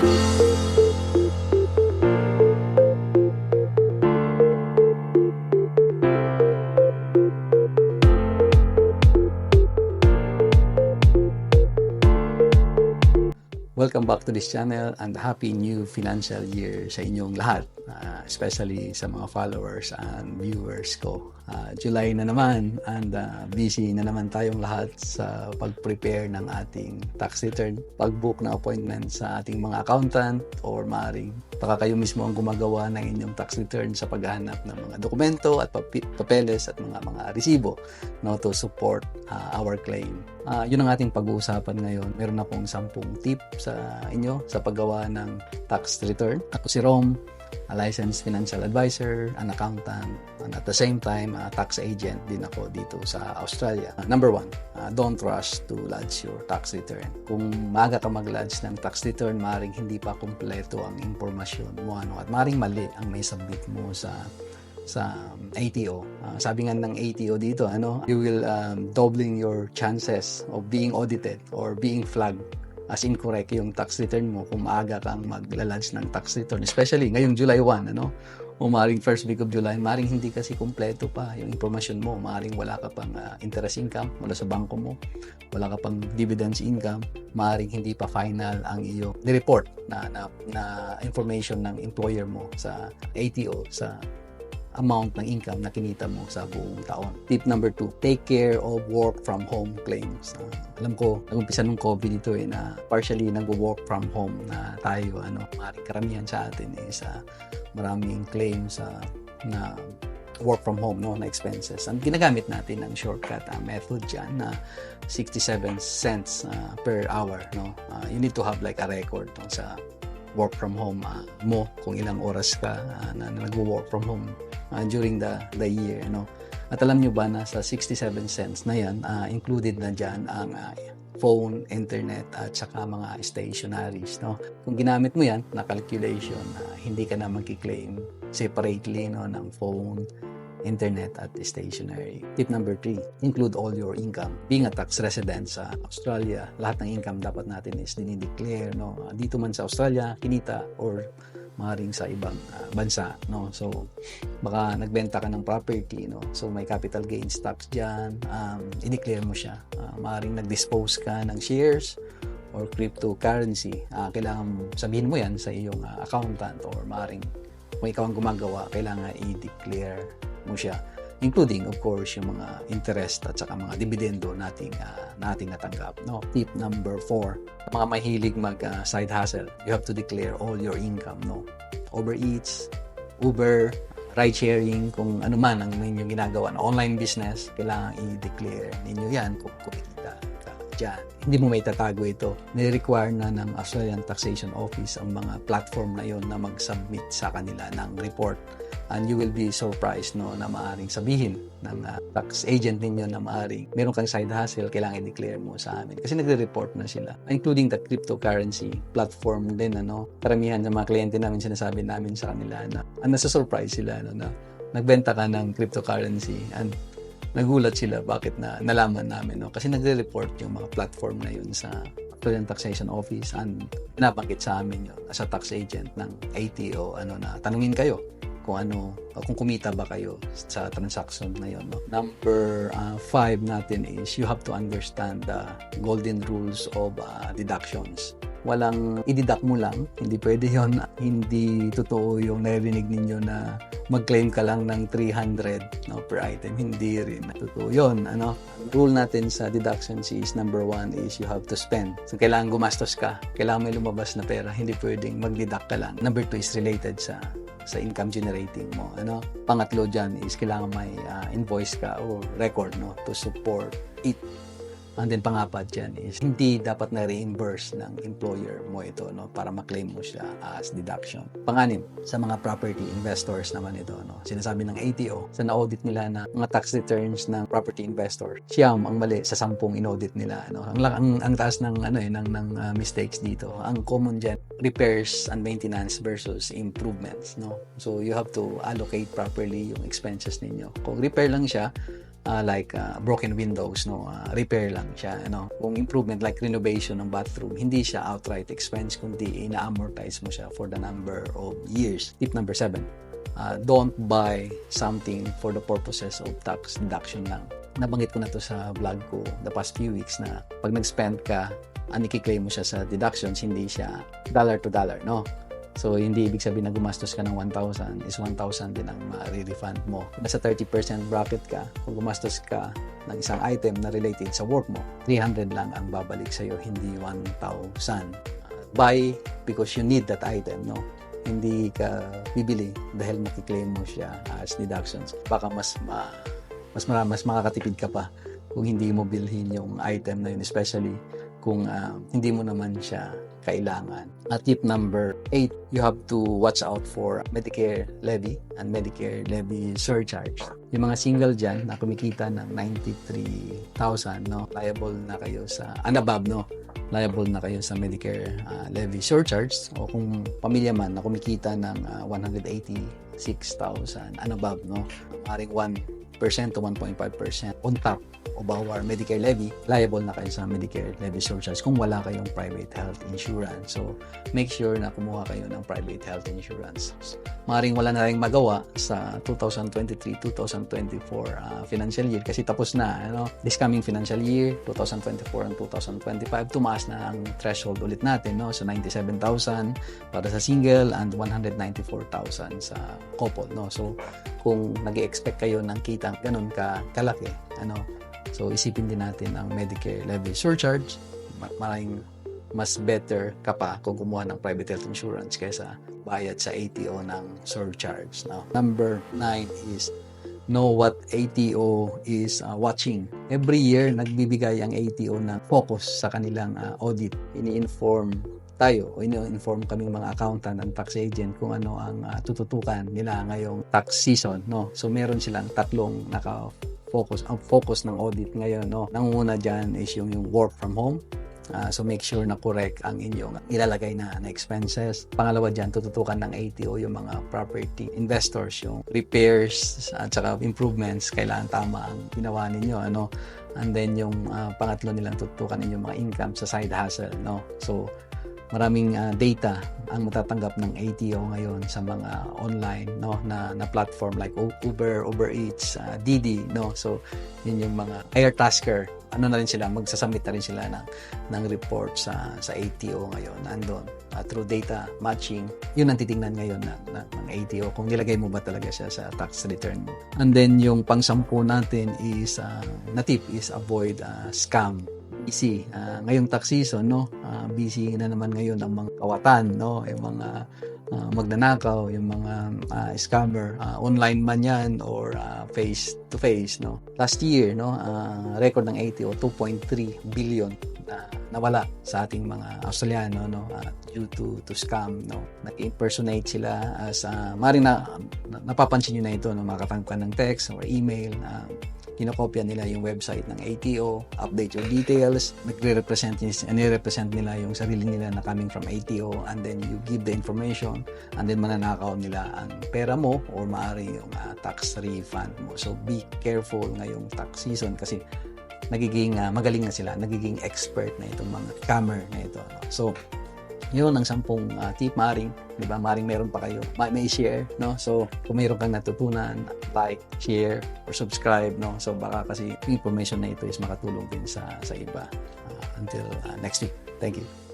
Welcome back to this channel and happy new financial year sa inyong lahat, especially sa mga followers and viewers ko. July na naman and busy na naman tayong lahat sa pag-prepare ng ating tax return, pag-book na appointment sa ating mga accountant or maaaring baka kayo mismo ang gumagawa ng inyong tax return sa paghahanap ng mga dokumento at papeles at mga resibo, no, to support our claim. Yun ang ating pag-uusapan ngayon. Meron na pong 10 tip sa inyo sa paggawa ng tax return. Ako si Rom, a licensed financial advisor, an accountant, and at the same time, a tax agent din ako dito sa Australia. Number 1, don't rush to lodge your tax return. Kung maaga ka mag-lodge ng tax return, maaaring hindi pa kumpleto ang impormasyon mo, at maaaring mali ang may submit mo sa ATO. Sabi nga ng ATO dito, you will doubling your chances of being audited or being flagged as incorrect yung tax return mo kung maaga kang magla-launch ng tax return. Especially ngayong July 1, o maaaring first week of July, maaaring hindi kasi kumpleto pa yung informasyon mo. Maaaring wala ka pang interest income mula sa bangko mo, wala ka pang dividends income, maaaring hindi pa final ang iyong report na information ng employer mo sa ATO sa amount ng income na kinita mo sa buong taon. Tip number 2, take care of work from home claims. Alam ko, nag-umpisa nung COVID ito na partially nag-work from home na tayo. Maaaring karamihan sa atin is maraming claims na work from home, na expenses. Ang ginagamit natin ng shortcut method dyan na 67 cents per hour. You need to have like a record sa work from home mo, kung ilang oras ka na nag-work from home during the year. At alam nyo ba na sa 67 cents na yan, included na dyan ang phone, internet, at saka mga stationaries. Kung ginamit mo yan na calculation, hindi ka na mag-claim separately ng phone, internet, at stationary. Tip number 3, include all your income. Being a tax resident sa Australia, lahat ng income dapat natin is dinideclare. Dito man sa Australia, kinita or maaaring sa ibang bansa. So, baka nagbenta ka ng property. So, may capital gains tax dyan. I-declare mo siya. Maaaring nag-dispose ka ng shares or cryptocurrency. Kailangan sabihin mo yan sa iyong accountant or maaaring kung ikaw ang gumagawa, kailangan i-declare mo siya, including of course yung mga interest at saka mga dividendo nating natanggap. Tip number 4, mga mahilig mag side hustle, you have to declare all your income. Uber Eats, Uber, ride sharing, kung ano man ang inyong ginagawa na online business, kailangan i-declare ninyo yan kung kumikita ka dyan. Hindi mo may tatago ito. Nire-require na ng Australian Taxation Office ang mga platform na yon na mag-submit sa kanila ng report. And you will be surprised na maaring sabihin ng tax agent ninyo na maaring meron kang side hustle, kailangan i-declare mo sa amin. Kasi nagre-report na sila. Including the cryptocurrency platform din. Karamihan ng mga kliyente namin, sinasabi namin sa kanila na nasa-surprise sila na nagbenta ka ng cryptocurrency and nagulat sila bakit na nalaman namin. Kasi nagre-report yung mga platform na yun sa Australian Taxation Office and pinabanggit sa amin yun as a tax agent ng ATO na tanungin kayo kung kumita ba kayo sa transaction na yun. Number 5 natin is you have to understand the golden rules of deductions. Walang i-deduct mo lang, hindi pwede yon. Hindi totoo yung narinig ninyo na mag-claim ka lang ng 300 per item. Hindi rin totoo yun. Rule natin sa deductions is number 1 is you have to spend. So, kailangan gumastos ka. Kailangan may lumabas na pera. Hindi pwedeng mag-deduct ka lang. Number 2 is related sa income generating mo. Pangatlo dyan is kailangan may invoice ka or record to support it. And then pangapat dyan is hindi dapat na reimburse ng employer mo ito para ma-claim mo siya as deduction. Panganim, sa mga property investors naman ito. Sinasabi ng ATO sa na-audit nila na mga tax returns ng property investor, siyam ang mali sa 10 in-audit nila. Ang taas ng mistakes dito. Ang common dyan, repairs and maintenance versus improvements. So you have to allocate properly yung expenses ninyo. Kung repair lang siya, like broken windows, no, repair lang siya, kung improvement like renovation ng bathroom, hindi siya outright expense kundi ina-amortize mo siya for the number of years. Tip number 7, don't buy something for the purposes of tax deduction lang. Nabanggit ko na to sa vlog ko the past few weeks na pag nag-spend ka, i-claim mo siya sa deductions, hindi siya dollar to dollar, no? So, hindi ibig sabihin na gumastos ka ng 1,000 is 1,000 din ang ma-refund mo. Nasa 30% bracket ka, kung gumastos ka ng isang item na related sa work mo, 300 lang ang babalik sa'yo, hindi 1,000. Buy because you need that item, no? Hindi ka bibili dahil makiklaim mo siya as deductions. Baka mas makakatipid ka pa kung hindi mo bilhin yung item na yun, especially kung hindi mo naman siya kailangan. At tip number 8, you have to watch out for Medicare levy and Medicare levy surcharge. Yung mga single dyan na kumikita ng 93,000, no, liable na kayo sa, above, no, liable na kayo sa Medicare levy surcharge. O kung pamilya man na kumikita ng 186,000 and above, no, maaaring 1% to 1.5% on top of our Medicare levy, liable na kayo sa Medicare levy surcharge kung wala kayong private health insurance. So, make sure na kumuha kayo ng private health insurance. Maaaring wala na rin magawa sa 2023-2024 financial year kasi tapos na, this coming financial year, 2024 and 2025, tumaas na ang threshold ulit natin, no? So, 97,000 para sa single and 194,000 sa couple, no? So, kung nag-expect kayo ng kita ganun kalaki, so isipin din natin ang Medicare levy surcharge. Maraming mas better ka pa kung kumuha ng private health insurance kaysa bayad sa ATO ng surcharge. Now, number 9 is know what ATO is watching. Every year, nagbibigay ang ATO ng focus sa kanilang audit. Ini-inform tayo o ini-inform kaming mga accountant and tax agent kung ano ang tututukan nila ngayong tax season, no? So meron silang tatlong naka-focus. Ang focus ng audit ngayon, no, nangunguna dyan is yung work from home. So make sure na correct ang inyong ilalagay na expenses. Pangalawa dyan, tututukan ng ATO yung mga property investors, yung repairs at saka improvements, kailangan tama ang ginawa ninyo, and then yung pangatlo nilang tututukan ninyong mga income sa side hustle, no? So maraming data ang matatanggap ng ATO ngayon sa mga online, no, na platform like Uber, Uber Eats, Didi, no. So yun yung mga Airtasker, na rin sila, magsasubmit na rin sila ng report sa ATO ngayon. Andon through data matching, yun ang titingnan ngayon ng ATO kung nilagay mo ba talaga siya sa tax return mo. And then yung pang-10 natin is na tip is avoid scam. Busy ngayong tax season, no, busy na naman ngayon ang mga kawatan, no, yung mga magnanakaw, yung mga scammer, online man yan or face to face, no. Last year, no, record ng ATO 2.3 billion na nawala sa ating mga Australiano, no, due to scam, no. Nag-impersonate sila as maring napapansin niyo na ito, no, makatangk ka ng text or email, kinokopya nila yung website ng ATO, update your details, nire-represent nila yung sarili nila na coming from ATO, and then you give the information, and then mananakaw nila ang pera mo or maaari yung tax refund mo. So be careful ngayong tax season kasi nagiging magaling na sila, nagiging expert na itong mga scammer na ito, no? So yun ang 10 tip, maring meron pa kayo may share, no? So kung mayroon kang natutunan, like, share or subscribe, no? So baka kasi information na ito is makatulong din sa iba. Until next week, thank you.